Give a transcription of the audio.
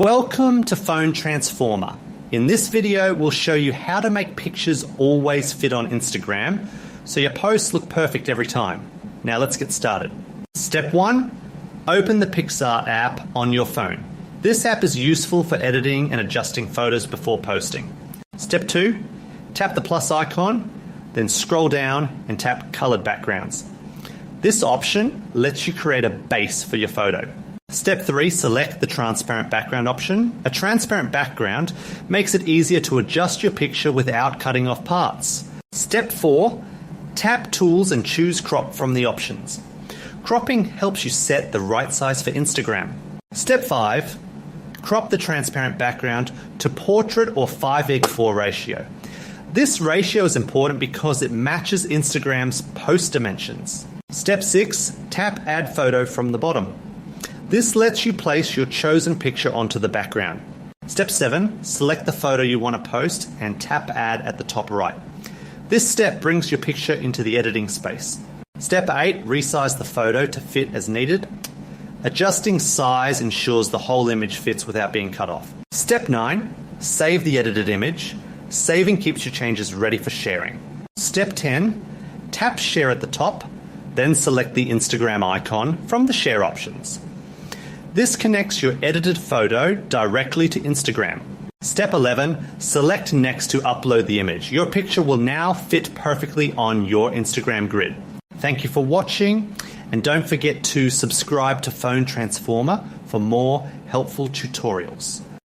Welcome to Phone Transformer. In this video, we'll show you how to make pictures always fit on Instagram so your posts look perfect every time. Now let's get started. Step 1, open the Pixar app on your phone. This app is useful for editing and adjusting photos before posting. Step 2, tap the plus icon, then scroll down and tap colored backgrounds. This option lets you create a base for your photo. Step 3, select the transparent background option. A transparent background makes it easier to adjust your picture without cutting off parts. Step 4, tap Tools and choose Crop from the options. Cropping helps you set the right size for Instagram. Step 5, crop the transparent background to portrait or 5:4 ratio. This ratio is important because it matches Instagram's post dimensions. Step 6, tap Add Photo from the bottom. This lets you place your chosen picture onto the background. Step 7, select the photo you want to post and tap Add at the top right. This step brings your picture into the editing space. Step 8, resize the photo to fit as needed. Adjusting size ensures the whole image fits without being cut off. Step 9, save the edited image. Saving keeps your changes ready for sharing. Step 10, tap Share at the top, then select the Instagram icon from the Share options. This connects your edited photo directly to Instagram. Step 11, select Next to upload the image. Your picture will now fit perfectly on your Instagram grid. Thank you for watching, and don't forget to subscribe to Phone Transformer for more helpful tutorials.